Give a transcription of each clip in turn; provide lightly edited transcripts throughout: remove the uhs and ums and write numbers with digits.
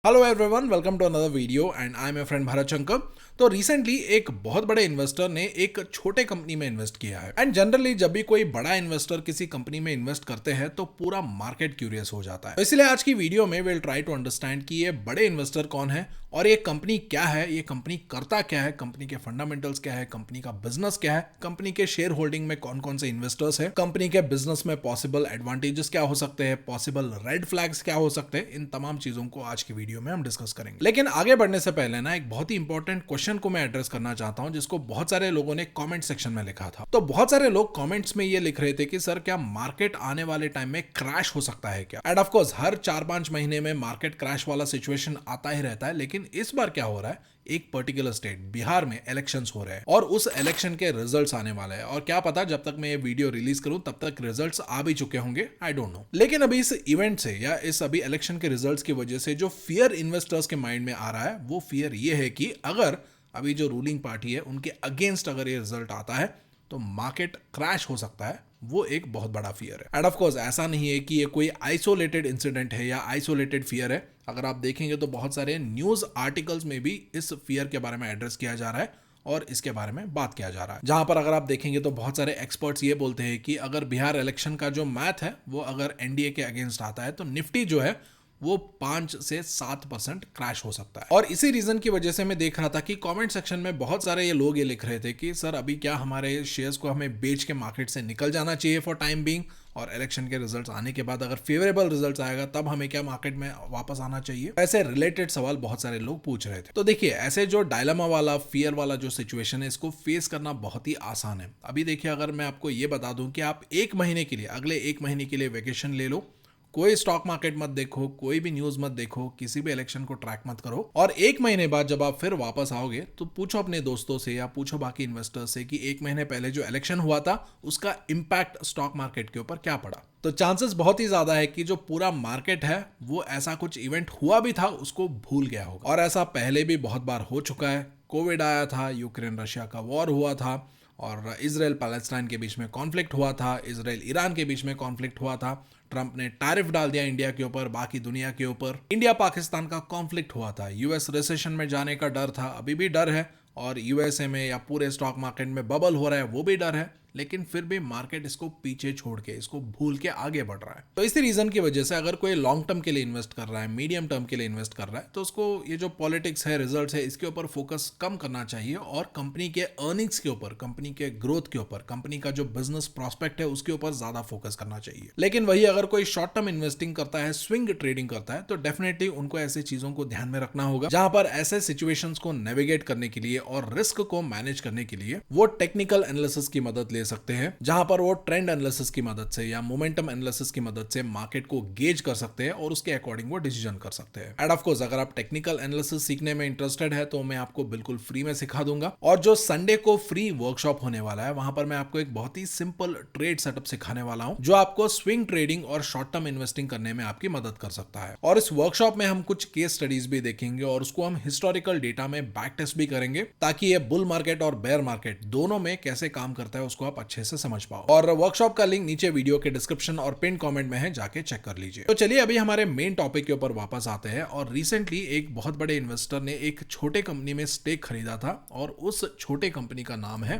Hello everyone, welcome to another video and I am a friend Bharat Shankar. तो recently एक बहुत बड़े इन्वेस्टर ने एक छोटे कंपनी में इन्वेस्ट किया है एंड जनरली जब भी कोई बड़ा इन्वेस्टर किसी कंपनी में इन्वेस्ट करते हैं तो पूरा मार्केट क्यूरियस हो जाता है। तो इसलिए आज की वीडियो में विल ट्राई टू अंडरस्टैंड कि ये बड़े इन्वेस्टर कौन है और ये कंपनी क्या है, ये कंपनी करता क्या है, कंपनी के फंडामेंटल्स क्या है, कंपनी का बिजनेस क्या है, कंपनी के शेयर होल्डिंग में कौन कौन से इन्वेस्टर्स है, कंपनी के बिजनेस में पॉसिबल एडवांटेजेस क्या हो सकते हैं, पॉसिबल रेड फ्लैग्स क्या हो सकते हैं। इन तमाम चीजों को आज की वीडियो में हम डिस्कस करेंगे। लेकिन आगे बढ़ने से पहले ना एक बहुत ही इंपॉर्टेंट क्वेश्चन को मैं एड्रेस करना चाहता हूं, जिसको बहुत सारे लोगों ने कमेंट सेक्शन में लिखा था। तो बहुत सारे लोग कमेंट्स में ये लिख रहे थे कि सर क्या मार्केट आने वाले टाइम में क्रैश हो सकता है क्या। एंड ऑफ कोर्स हर 4-5 महीने में मार्केट क्रैश वाला सिचुएशन आता ही रहता है, लेकिन इस बार क्या हो रहा है, एक पर्टिकुलर स्टेट बिहार में इलेक्शंस हो रहे हैं और उस इलेक्शन के रिजल्ट्स आने वाले हैं। और क्या पता जब तक मैं ये वीडियो रिलीज करूं तब तक रिजल्ट्स आ भी चुके होंगे, आई डोंट नो। लेकिन अभी इस इवेंट से या इस अभी इलेक्शन के रिजल्ट्स की वजह से जो फियर इन्वेस्टर्स के माइंड में आ रहा है वो फियर ये है कि अगर अभी जो रूलिंग पार्टी है उनके अगेंस्ट अगर ये रिजल्ट आता है तो मार्केट क्रैश हो सकता है। वो एक बहुत बड़ा फियर है। एंड ऑफ कोर्स ऐसा नहीं है कि ये कोई आइसोलेटेड इंसिडेंट है या आइसोलेटेड फियर है। अगर आप देखेंगे तो बहुत सारे न्यूज आर्टिकल्स में भी इस फियर के बारे में एड्रेस किया जा रहा है और इसके बारे में बात किया जा रहा है। जहां पर अगर आप देखेंगे तो बहुत सारे एक्सपर्ट्स ये बोलते हैं कि अगर बिहार इलेक्शन का जो मैथ है वो अगर एनडीए के अगेंस्ट आता है तो निफ्टी जो है वो 5 से 7% क्रैश हो सकता है। और इसी रीजन की वजह से मैं देख रहा था कि कमेंट सेक्शन में बहुत सारे ये लोग ये लिख रहे थे कि सर अभी क्या हमारे शेयर्स को हमें बेच के मार्केट से निकल जाना चाहिए फॉर टाइम बीइंग, और इलेक्शन के रिजल्ट्स आने के बाद अगर फेवरेबल रिजल्ट्स आएगा तब हमें क्या मार्केट में वापस आना चाहिए। ऐसे रिलेटेड सवाल बहुत सारे लोग पूछ रहे थे। तो देखिए ऐसे जो डायलेमा वाला फियर वाला जो सिचुएशन है इसको फेस करना बहुत ही आसान है। अभी देखिए अगर मैं आपको ये बता दूं कि आप एक महीने के लिए, अगले एक महीने के लिए वेकेशन ले लो, कोई स्टॉक मार्केट मत देखो, कोई भी न्यूज मत देखो, किसी भी इलेक्शन को ट्रैक मत करो, और एक महीने बाद जब आप फिर वापस आओगे तो पूछो अपने दोस्तों से या पूछो बाकी इन्वेस्टर्स से कि एक महीने पहले जो इलेक्शन हुआ था उसका इंपैक्ट स्टॉक मार्केट के ऊपर क्या पड़ा। तो चांसेस बहुत ही ज्यादा है कि जो पूरा मार्केट है वो ऐसा कुछ इवेंट हुआ भी था उसको भूल गया होगा। और ऐसा पहले भी बहुत बार हो चुका है। कोविड आया था, यूक्रेन रशिया का वॉर हुआ था, और इजराइल पैलेस्टाइन के बीच में कॉन्फ्लिक्ट हुआ था, इजराइल ईरान के बीच में कॉन्फ्लिक्ट हुआ था, ट्रंप ने टैरिफ डाल दिया इंडिया के ऊपर, बाकी दुनिया के ऊपर, इंडिया पाकिस्तान का कॉन्फ्लिक्ट हुआ था, यूएस रिसेशन में जाने का डर था, अभी भी डर है, और यूएसए में या पूरे स्टॉक मार्केट में बबल हो रहा है वो भी डर है, लेकिन फिर भी मार्केट इसको पीछे छोड़ के, इसको भूल के आगे बढ़ रहा है। तो इसी रीजन की वजह से अगर कोई लॉन्ग टर्म के लिए इन्वेस्ट कर रहा है, मीडियम टर्म के लिए इन्वेस्ट कर रहा है, तो उसको ये जो पॉलिटिक्स है, रिजल्ट्स है, इसके ऊपर फोकस कम करना चाहिए और कंपनी के अर्निंग्स के ऊपर, कंपनी के ग्रोथ के ऊपर, कंपनी का जो बिजनेस प्रॉस्पेक्ट है उसके ऊपर ज्यादा फोकस करना चाहिए। लेकिन वही अगर कोई शॉर्ट टर्म इन्वेस्टिंग करता है, स्विंग ट्रेडिंग करता है, तो डेफिनेटली उनको ऐसी चीजों को ध्यान में रखना होगा, जहां पर ऐसे सिचुएशंस को नेविगेट करने के लिए और रिस्क को मैनेज करने के लिए वो टेक्निकल एनालिसिस की मदद ले सकते हैं, जहां पर वो ट्रेंड एनालिसिस की मदद से या मोमेंटम एनालिसिस की मदद से मार्केट को गेज कर सकते हैं और उसके अकॉर्डिंग वो डिसीजन कर सकते हैं। एंड ऑफ कोर्स अगर आप टेक्निकल एनालिसिस सीखने में इंटरेस्टेड है तो मैं आपको बिल्कुल फ्री में सिखा दूंगा। और जो संडे को फ्री वर्कशॉप होने वाला है वहां पर मैं आपको एक बहुत ही सिंपल ट्रेड सेटअप सिखाने वाला हूं, जो आपको स्विंग ट्रेडिंग और शॉर्ट टर्म इन्वेस्टिंग करने में आपकी मदद कर सकता है। और इस वर्कशॉप में हम कुछ केस स्टडीज भी देखेंगे और उसको हम हिस्टोरिकल डेटा में बैक टेस्ट भी करेंगे, ताकि ये बुल मार्केट और बेयर मार्केट दोनों में कैसे काम करता है उसको आप अच्छे से समझ पाओ। और वर्कशॉप का लिंक नीचे वीडियो के डिस्क्रिप्शन और पिन कमेंट में है, जाके चेक कर लीजिए। तो चलिए अभी हमारे मेन टॉपिक के ऊपर वापस आते हैं। और रिसेंटली एक बहुत बड़े इन्वेस्टर ने एक छोटे कंपनी में स्टेक खरीदा था और उस छोटे कंपनी का नाम है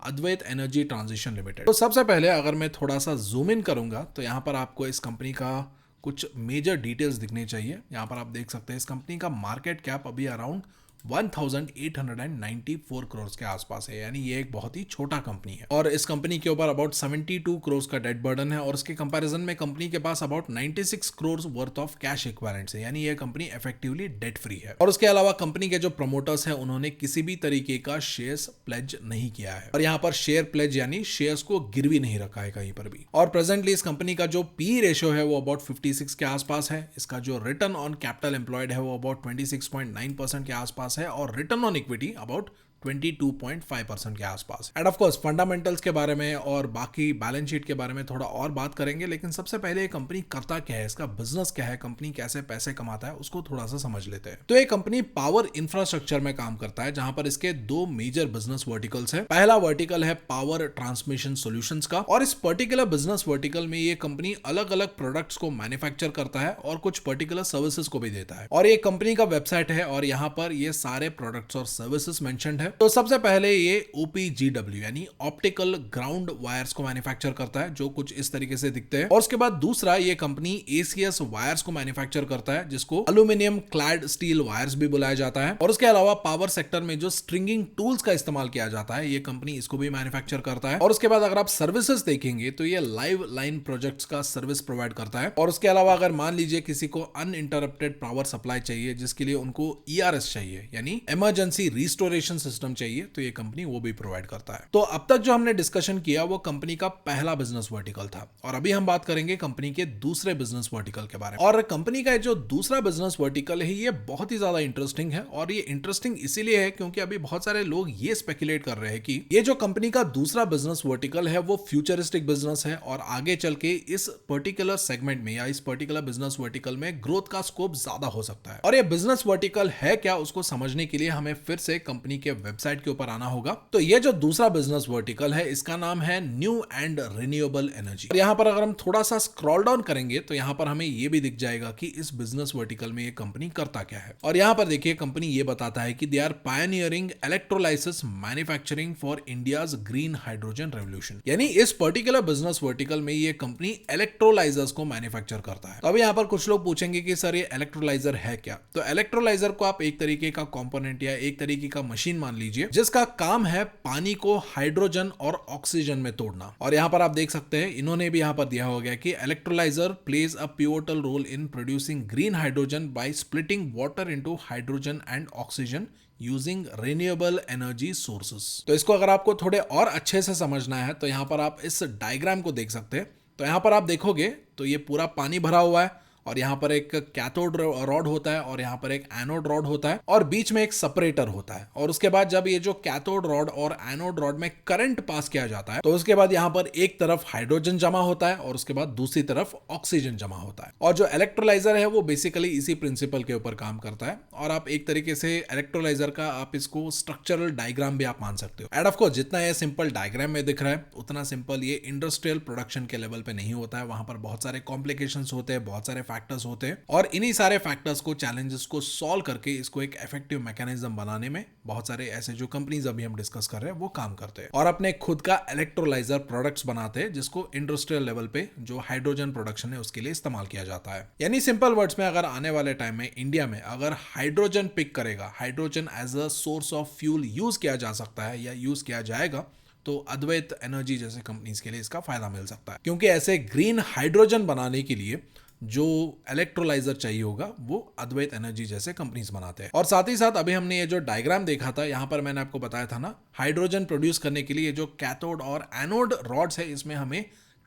अद्वैत एनर्जी ट्रांजिशन लिमिटेड। तो सबसे पहले अगर मैं थोड़ा सा जूम इन करूंगा तो यहाँ पर आपको इस कंपनी का कुछ मेजर डिटेल्स दिखने चाहिए। यहाँ पर आप देख सकते हैं इस कंपनी का मार्केट कैप अभी अराउंड 1894 करोड़ के आसपास है, यानी ये एक बहुत ही छोटा कंपनी है। और इस कंपनी के ऊपर अबाउट 72 करोड़ का डेट बर्डन है, और उसके कंपैरिजन में कंपनी के पास about 96 crore worth of cash equivalents है, यानी ये कंपनी इफेक्टिवली डेट फ्री है। और उसके अलावा कंपनी के जो प्रमोटर्स है उन्होंने किसी भी तरीके का शेयर्स प्लेज नहीं किया है, और यहाँ पर शेयर प्लेज यानी शेयर्स को गिरवी नहीं रखा है कहीं पर भी। और प्रेजेंटली इस कंपनी का जो पी रेशियो है वो अबाउट 56 के आसपास है। इसका जो रिटर्न ऑन कैपिटल एम्प्लॉयड है वो अबाउट 26.9% के आसपास है, और रिटर्न ऑन इक्विटी अबाउट 22.5% के आसपास। एंड ऑफ कोर्स फंडामेंटल्स के बारे में और बाकी बैलेंस शीट के बारे में थोड़ा और बात करेंगे, लेकिन सबसे पहले ये कंपनी करता क्या है, इसका बिजनेस क्या है, कंपनी कैसे पैसे कमाता है, उसको थोड़ा सा समझ लेते हैं। तो ये कंपनी पावर इंफ्रास्ट्रक्चर में काम करता है, जहां पर इसके दो मेजर बिजनेस वर्टिकल्स है। पहला वर्टिकल है पावर ट्रांसमिशन सॉल्यूशंस का, और इस पर्टिकुलर बिजनेस वर्टिकल में ये कंपनी अलग अलग प्रोडक्ट्स को मैन्युफैक्चर करता है और कुछ पर्टिकुलर सर्विसेज को भी देता है। और ये कंपनी का वेबसाइट है और यहाँ पर ये सारे प्रोडक्ट्स और सर्विसेज मेंशन्ड है। तो सबसे पहले ये OPGW यानी ऑप्टिकल ग्राउंड वायर्स को मैन्युफैक्चर करता है, जो कुछ इस तरीके से दिखते हैं। और उसके बाद दूसरा ये कंपनी ACS वायर्स को मैन्युफैक्चर करता है, जिसको एल्यूमिनियम क्लैड स्टील वायर्स भी बुलाया जाता है। और उसके अलावा पावर सेक्टर में जो स्ट्रिंगिंग टूल्स का इस्तेमाल किया जाता है, ये कंपनी इसको भी मैन्युफैक्चर करता है। और उसके बाद अगर आप सर्विसेज देखेंगे तो ये लाइव लाइन प्रोजेक्ट्स का सर्विस प्रोवाइड करता है। और उसके अलावा अगर मान लीजिए किसी को अनइंटरप्टेड पावर सप्लाई चाहिए, जिसके लिए उनको ERS चाहिए यानी इमरजेंसी रिस्टोरेशन सिस्टम चाहिए, तो ये कंपनी वो भी प्रोवाइड करता है। तो अब तक जो हमने डिस्कशन किया वो कंपनी का पहला बिजनेस वर्टिकल था, और अभी हम बात करेंगे कंपनी के दूसरे बिजनेस वर्टिकल के बारे में। और कंपनी का जो दूसरा बिजनेस वर्टिकल है ये बहुत ही ज्यादा इंटरेस्टिंग है, और ये इंटरेस्टिंग इसीलिए है क्योंकि अभी बहुत सारे लोग ये स्पेकुलेट कर रहे हैं कि ये जो कंपनी का दूसरा बिजनेस वर्टिकल है वो फ्यूचरिस्टिक बिजनेस है, और आगे चल के इस पर्टिकुलर सेगमेंट में या इस पर्टिकुलर बिजनेस वर्टिकल में ग्रोथ का स्कोप ज्यादा हो सकता है। और ये बिजनेस वर्टिकल है क्या, उसको समझने के लिए हमें फिर से कंपनी के वेबसाइट के ऊपर आना होगा। तो ये जो दूसरा बिजनेस वर्टिकल है इसका नाम है न्यू एंड रिन्यूएबल एनर्जी। और यहाँ पर अगर हम थोड़ा सा स्क्रॉल डाउन करेंगे तो यहाँ पर हमें ये भी दिख जाएगा कि इस बिजनेस वर्टिकल में ये कंपनी करता क्या है। और यहाँ पर देखिए कंपनी ये बताता है कि they are pioneering electrolysis manufacturing for India's green hydrogen revolution. यानी इस पर्टिकुलर बिजनेस वर्टिकल में ये कंपनी इलेक्ट्रोलाइजर्स को मैन्युफैक्चर करता है। तो अभी यहाँ पर कुछ लोग पूछेंगे कि सर ये इलेक्ट्रोलाइजर है क्या। तो इलेक्ट्रोलाइजर को आप एक तरीके का कंपोनेंट या एक तरीके का मशीन मान लीजिए, जिसका काम है पानी को हाइड्रोजन और ऑक्सीजन में तोड़ना। और यहाँ पर आप देख सकते हैं इन्होंने भी यहाँ पर दिया हो गया कि electrolyser plays a pivotal role in producing green hydrogen by splitting water into hydrogen and oxygen using renewable energy sources. तो इसको अगर आपको थोड़े और अच्छे से समझना है तो यहाँ पर आप इस डायग्राम को देख सकते हैं। तो यहाँ पर आप देखोगे तो ये पूरा पानी भरा हुआ है, और यहाँ पर एक कैथोड रॉड होता है और यहाँ पर एक एनोड रॉड होता है, और बीच में एक सेपरेटर होता है। और उसके बाद जब ये जो कैथोड रॉड और एनोड रॉड में करंट पास किया जाता है तो उसके बाद यहाँ पर एक तरफ हाइड्रोजन जमा होता है और उसके बाद दूसरी तरफ ऑक्सीजन जमा होता है। और जो इलेक्ट्रोलाइजर है वो बेसिकली इसी प्रिंसिपल के ऊपर काम करता है। और आप एक तरीके से इलेक्ट्रोलाइजर का आप इसको स्ट्रक्चरल डायग्राम भी आप मान सकते हो। एंड ऑफ कोर्स जितना ये सिंपल डायग्राम में दिख रहा है उतना सिंपल ये इंडस्ट्रियल प्रोडक्शन के लेवल पे नहीं होता है। वहां पर बहुत सारे कॉम्प्लिकेशंस होते हैं, बहुत सारे फैक्टर्स होते हैं, और इन्हीं सारे फैक्टर्स को, चैलेंजेस को सॉल्व करके इसको एक इफेक्टिव मैकेनिज्म बनाने में बहुत सारे ऐसे जो कंपनीज अभी हम डिस्कस कर रहे हैं वो काम करते हैं, और अपने खुद का इलेक्ट्रोलाइजर प्रोडक्ट्स बनाते हैं, जिसको इंडस्ट्रियल लेवल पे जो हाइड्रोजन प्रोडक्शन है उसके लिए इस्तेमाल किया जाता है। यानी सिंपल वर्ड्स में अगर आने वाले टाइम में इंडिया में अगर हाइड्रोजन पिक करेगा, hydrogen as a source of fuel use किया जा सकता है या यूज किया जाएगा, तो अद्वैत एनर्जी जैसे कंपनीज के लिए इसका फायदा मिल सकता है। क्योंकि ऐसे ग्रीन हाइड्रोजन बनाने के लिए जो इलेक्ट्रोलाइजर चाहिए होगा वो अद्वैत एनर्जी जैसे कंपनीज बनाते हैं। और साथ ही साथ अभी हमने ये जो डायग्राम देखा था, यहाँ पर मैंने आपको बताया था ना, हाइड्रोजन प्रोड्यूस करने के लिए जो कैथोड और एनोड रॉड्स है इसमें हमें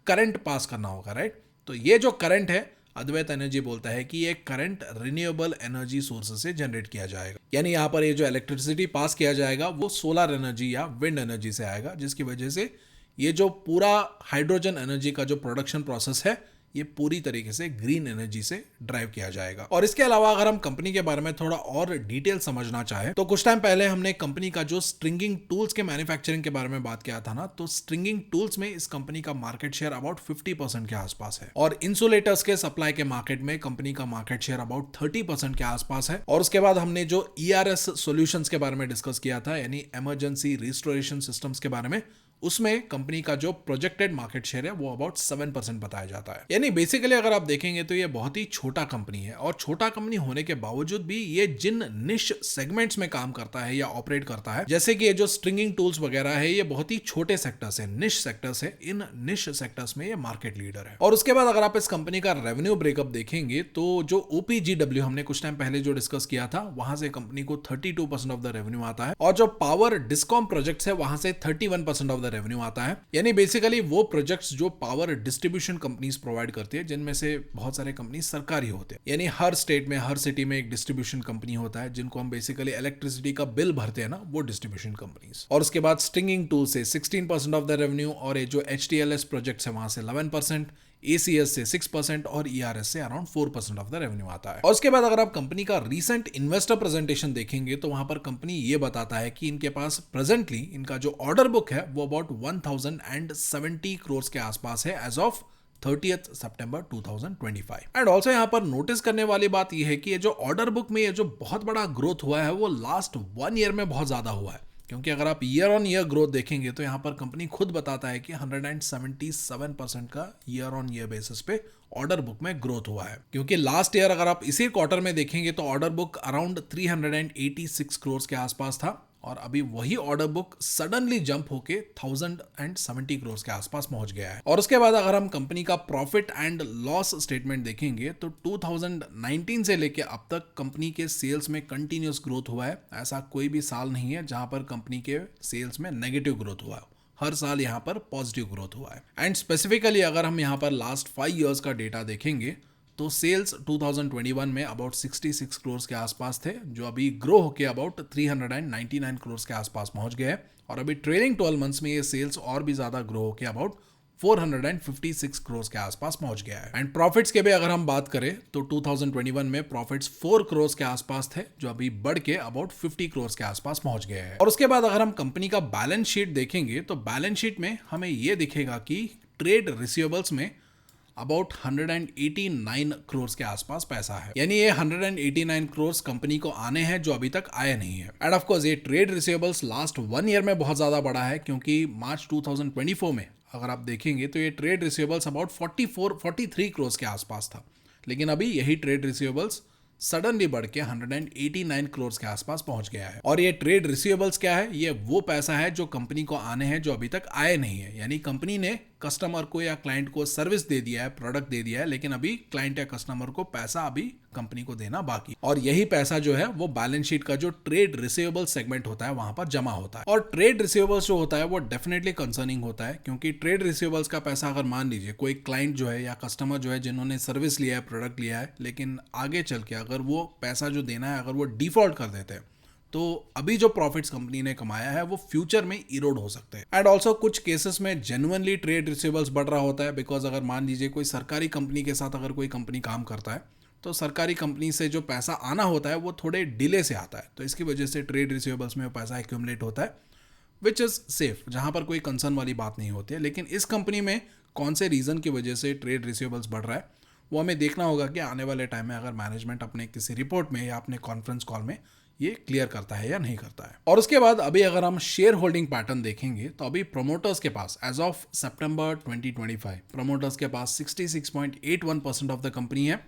करंट पास करना होगा, राइट। तो ये जो करंट है अद्वैत एनर्जी बोलता है कि ये करंट रिन्यूएबल एनर्जी सोर्सेस से जनरेट किया जाएगा। यानी यहाँ पर ये जो इलेक्ट्रिसिटी पास किया जाएगा वो सोलर एनर्जी या विंड एनर्जी से आएगा, जिसकी वजह से ये जो पूरा हाइड्रोजन एनर्जी का जो प्रोडक्शन प्रोसेस है ये पूरी तरीके से ग्रीन एनर्जी से ड्राइव किया जाएगा। और इसके अलावा अगर हम कंपनी के बारे में थोड़ा और डिटेल समझना चाहें तो कुछ टाइम पहले हमने कंपनी का जो स्ट्रिंगिंग टूल्स के मैन्युफैक्चरिंग के बारे में बात किया था ना, तो स्ट्रिंगिंग टूल्स में इस कंपनी का मार्केट शेयर अबाउट 50% के आसपास है, और इंसुलेटर्स के सप्लाई के मार्केट में कंपनी का मार्केट शेयर अबाउट 30% के आसपास है। और उसके बाद हमने जो ERS सॉल्यूशंस के बारे में डिस्कस किया था, यानी इमरजेंसी रिस्टोरेशन सिस्टम्स के बारे में, उसमें कंपनी का जो प्रोजेक्टेड मार्केट शेयर है वो अबाउट 7% बताया जाता है। यानी बेसिकली अगर आप देखेंगे तो ये बहुत ही छोटा कंपनी है, और छोटा कंपनी होने के बावजूद भी ये जिन निश सेगमेंट्स में काम करता है या ऑपरेट करता है, जैसे कि ये जो स्ट्रिंगिंग टूल्स वगैरह है, ये बहुत ही छोटे सेक्टर्स है, निश सेक्टर्स है। इन निश सेक्टर्स में ये मार्केट लीडर है। और उसके बाद अगर आप इस कंपनी का रेवेन्यू ब्रेकअप देखेंगे तो जो OPGW हमने कुछ टाइम पहले जो डिस्कस किया था, वहां से कंपनी को 32% ऑफ द रेवेन्यू आता है, और जो पावर डिस्कॉम प्रोजेक्ट्स है वहां से 31% ऑफ द द रेवेन्यू आता है। यानी बेसिकली वो प्रोजेक्ट्स जो पावर डिस्ट्रीब्यूशन कंपनीज प्रोवाइड करती है, जिनमें से बहुत सारे कंपनी सरकारी होते हैं। यानी हर स्टेट में, हर सिटी में एक डिस्ट्रीब्यूशन कंपनी होता है, जिनको हम बेसिकली इलेक्ट्रिसिटी का बिल भरते हैं ना, वो डिस्ट्रीब्यूशन कंपनीज। और उसके बाद स्टिंगिंग टूल से 16% ऑफ द रेवेन्यू, और ये जो HTLS प्रोजेक्ट है वहां से 11%, ACS से 6% और ERS से अराउंड 4% ऑफ द रेवेन्यू आता है। और उसके बाद अगर आप कंपनी का रीसेंट इन्वेस्टर प्रेजेंटेशन देखेंगे तो वहां पर कंपनी ये बताता है कि इनके पास प्रेजेंटली इनका जो ऑर्डर बुक है वो अबाउट 1070 करोड़ के आसपास है एज ऑफ 30th सितंबर 2025। एंड ऑल्सो यहाँ पर नोटिस करने वाली बात यह है कि ये जो ऑर्डर बुक में ये जो बहुत बड़ा ग्रोथ हुआ है वो लास्ट 1 ईयर में बहुत ज्यादा हुआ है। क्योंकि अगर आप ईयर ऑन ईयर ग्रोथ देखेंगे तो यहाँ पर कंपनी खुद बताता है कि 177% का ईयर ऑन ईयर बेसिस पे ऑर्डर बुक में ग्रोथ हुआ है। क्योंकि लास्ट ईयर अगर आप इसी क्वार्टर में देखेंगे तो ऑर्डर बुक अराउंड 386 करोड़ के आसपास था, और अभी वही ऑर्डर बुक सडनली जंप होके 1070 करोड़ के आसपास पहुंच गया है। और उसके बाद अगर हम कंपनी का प्रॉफिट एंड लॉस स्टेटमेंट देखेंगे तो 2019 से लेके अब तक कंपनी के सेल्स में कंटिन्यूअस ग्रोथ हुआ है। ऐसा कोई भी साल नहीं है जहां पर कंपनी के सेल्स में नेगेटिव ग्रोथ हुआ है, हर साल यहाँ पर पॉजिटिव ग्रोथ हुआ है। एंड स्पेसिफिकली अगर हम यहाँ पर लास्ट 5 इयर्स का डेटा देखेंगे तो सेल्स 2021 में अबाउट 66 करोड़ के आसपास थे, जो अभी ग्रो होके अबाउट 399 करोड़ के आसपास पहुंच गए हैं। और अभी ट्रेलिंग 12 मंथ्स में ये सेल्स और भी ज्यादा ग्रो होके अबाउट 456 करोड़ के आसपास पहुंच गया है। एंड प्रॉफिट्स के भी अगर हम बात करें तो 2021 में प्रॉफिट्स 4 करोड़ के आसपास थे, जो अभी बढ़ के अबाउट 50 करोड़ के आसपास पहुंच गए हैं। और उसके बाद अगर हम कंपनी का बैलेंस शीट देखेंगे तो बैलेंस शीट में हमें यह दिखेगा कि ट्रेड रिसीवेबल्स में अबाउट 189 करोड़ के आसपास पैसा है। यानी ये 189 करोड़ कंपनी को आने हैं जो अभी तक आए नहीं है। एंड ऑफ कोर्स ये ट्रेड रिसीवेबल्स लास्ट 1 ईयर में बहुत ज्यादा बढ़ा है, क्योंकि मार्च 2024 में अगर आप देखेंगे तो ये ट्रेड रिसीवेबल्स अबाउट 43 करोड़ के आसपास था, लेकिन अभी यही ट्रेड रिसीवेबल्स सडनली बढ़ के 189 करोड़ के आसपास पहुंच गया है। और ये ट्रेड रिसीवेबल्स क्या है? ये वो पैसा है जो कंपनी को आने हैं जो अभी तक आए नहीं है। यानी कंपनी ने कस्टमर को या क्लाइंट को सर्विस दे दिया है, प्रोडक्ट दे दिया है, लेकिन अभी क्लाइंट या कस्टमर को पैसा अभी कंपनी को देना बाकी। और यही पैसा जो है वो बैलेंस शीट का जो ट्रेड रिसीवेबल सेगमेंट होता है वहां पर जमा होता है। और ट्रेड रिसीवेबल्स जो होता है वो डेफिनेटली कंसर्निंग होता है, क्योंकि ट्रेड रिसीवेबल्स का पैसा अगर मान लीजिए कोई क्लाइंट जो है या कस्टमर जो है जिन्होंने सर्विस लिया है, प्रोडक्ट लिया है, लेकिन आगे चल के अगर वो पैसा जो देना है अगर वो डिफॉल्ट कर देते हैं तो अभी जो प्रॉफिट्स कंपनी ने कमाया है वो फ्यूचर में इरोड हो सकते हैं। एंड ऑल्सो कुछ केसेस में जेन्युइनली ट्रेड रिसीवेबल्स बढ़ रहा होता है, बिकॉज अगर मान लीजिए कोई सरकारी कंपनी के साथ अगर कोई कंपनी काम करता है तो सरकारी कंपनी से जो पैसा आना होता है वो थोड़े डिले से आता है, तो इसकी वजह से ट्रेड रिसीवेबल्स में वो पैसा एक्यूमुलेट होता है, विच इज़ सेफ, जहां पर कोई कंसर्न वाली बात नहीं होती है। लेकिन इस कंपनी में कौन से रीज़न की वजह से ट्रेड रिसीवेबल्स बढ़ रहा है वो हमें देखना होगा कि आने वाले टाइम में अगर मैनेजमेंट अपने किसी रिपोर्ट में या अपने कॉन्फ्रेंस कॉल में ये क्लियर करता है या नहीं करता है। और उसके बाद अभी अगर हम शेयर होल्डिंग पैटर्न देखेंगे तो अभी प्रोमोटर्स के पास एज ऑफ सितंबर 2025 प्रोमोटर्स के पास 66.81% ऑफ द कंपनी है,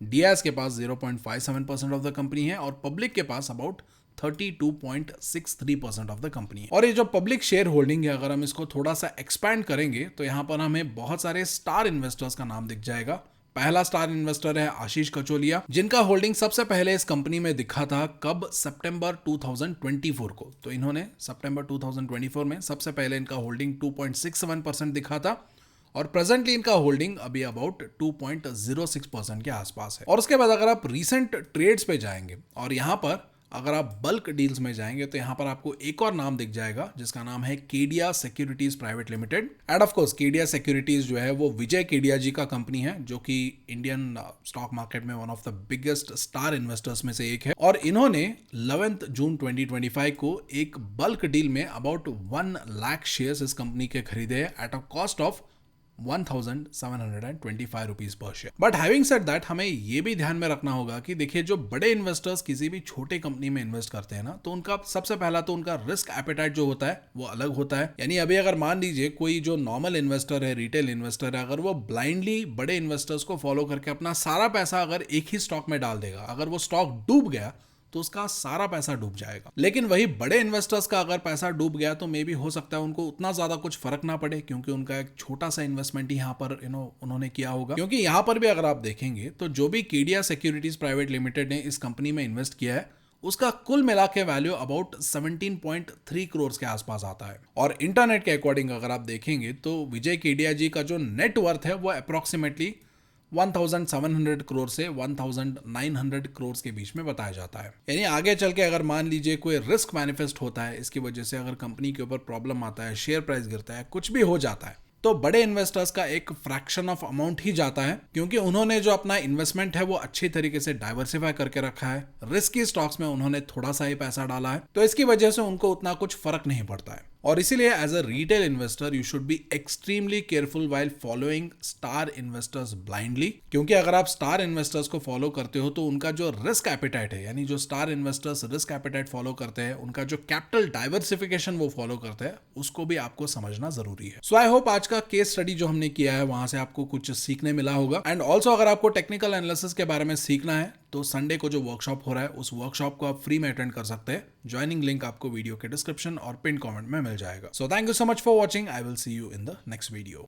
डीआईएस के पास 0.57% ऑफ द कंपनी है, और पब्लिक के पास अबाउट 32.63% ऑफ द कंपनी है। और ये जो पब्लिक शेयर होल्डिंग है अगर हम इसको थोड़ा सा एक्सपैंड करेंगे तो यहाँ पर हमें बहुत सारे स्टार इन्वेस्टर्स का नाम दिख जाएगा। पहला स्टार इन्वेस्टर है आशीष कचोलिया, जिनका होल्डिंग सबसे पहले इस कंपनी में दिखा था कब? सितंबर 2024 को। तो इन्होंने सितंबर 2024 में सबसे पहले इनका होल्डिंग 2.67% दिखा था, और प्रेजेंटली इनका होल्डिंग अभी अबाउट 2.06% के आसपास है। और उसके बाद अगर आप रीसेंट ट्रेड्स पे जाएंगे और यहाँ पर अगर आप बल्क डील्स में जाएंगे तो यहाँ पर आपको एक और नाम दिख जाएगा जिसका नाम है Kedia securities private limited. End of course Kedia securities जो है वो विजय केडिया जी का कंपनी है, जो कि इंडियन स्टॉक मार्केट में one of the biggest star investors में से एक है। और इन्होंने 11 जून 2025 को एक बल्क डील में अबाउट 1 लाख शेयर्स इस कंपनी के खरीदे at a cost of 1725 rupees per share. But having said that हमें यह भी ध्यान में रखना होगा कि देखिए जो बड़े इन्वेस्टर्स किसी भी छोटे कंपनी में इन्वेस्ट करते हैं ना, तो उनका सबसे पहला तो उनका रिस्क एपेटाइट जो होता है वो अलग होता है। यानी अभी अगर मान लीजिए कोई जो नॉर्मल इन्वेस्टर है, रिटेल इन्वेस्टर है, अगर वो ब्लाइंडली बड़े इन्वेस्टर्स को फॉलो करके अपना सारा पैसा अगर एक ही स्टॉक में डाल देगा, अगर वो स्टॉक डूब गया तो उसका सारा पैसा डूब जाएगा। लेकिन वही बड़े इन्वेस्टर्स का अगर पैसा डूब गया तो मे भी हो सकता है उनको उतना ज्यादा कुछ फर्क ना पड़े, क्योंकि उनका एक छोटा सा इन्वेस्टमेंट ही यहाँ पर उन्होंने किया होगा। क्योंकि यहाँ पर भी अगर आप देखेंगे तो जो भी केडिया सिक्योरिटीज प्राइवेट लिमिटेड ने इस कंपनी में इन्वेस्ट किया है उसका कुल मिला के वैल्यू अबाउट 17.3 करोड़ के आसपास आता है। और इंटरनेट के अकॉर्डिंग अगर आप देखेंगे तो विजय केडिया जी का जो नेट वर्थ है वो अप्रोक्सीमेटली 1700 करोड़ से 1900 करोड़ के बीच में बताया जाता है। यानी आगे चल के अगर मान लीजिए कोई रिस्क मैनिफेस्ट होता है, इसकी वजह से अगर कंपनी के ऊपर प्रॉब्लम आता है, शेयर प्राइस गिरता है, कुछ भी हो जाता है, तो बड़े इन्वेस्टर्स का एक फ्रैक्शन ऑफ अमाउंट ही जाता है, क्योंकि उन्होंने जो अपना इन्वेस्टमेंट है वो अच्छी तरीके से डाइवर्सिफाई करके रखा है। रिस्की स्टॉक्स में उन्होंने थोड़ा सा ही पैसा डाला है, तो इसकी वजह से उनको उतना कुछ फर्क नहीं पड़ता है। और इसीलिए as a retail investor you should be extremely careful while following star investors blindly, क्योंकि अगर आप स्टार इन्वेस्टर्स को फॉलो करते हो तो उनका जो रिस्क एपिटाइट है, यानी जो star investors risk appetite follow करते हैं, उनका जो कैपिटल डाइवर्सिफिकेशन वो फॉलो करते हैं, उसको भी आपको समझना जरूरी है। सो आई होप आज का केस स्टडी जो हमने किया है वहां से आपको कुछ सीखने मिला होगा। एंड ऑल्सो अगर आपको टेक्निकल एनालिसिस के बारे में सीखना है तो संडे को जो वर्कशॉप हो रहा है उस वर्कशॉप को आप फ्री में अटेंड कर सकते हैं। ज्वाइनिंग लिंक आपको वीडियो के डिस्क्रिप्शन और पिन कमेंट में मिल जाएगा। So thank you so much for watching. I will see you in the next video.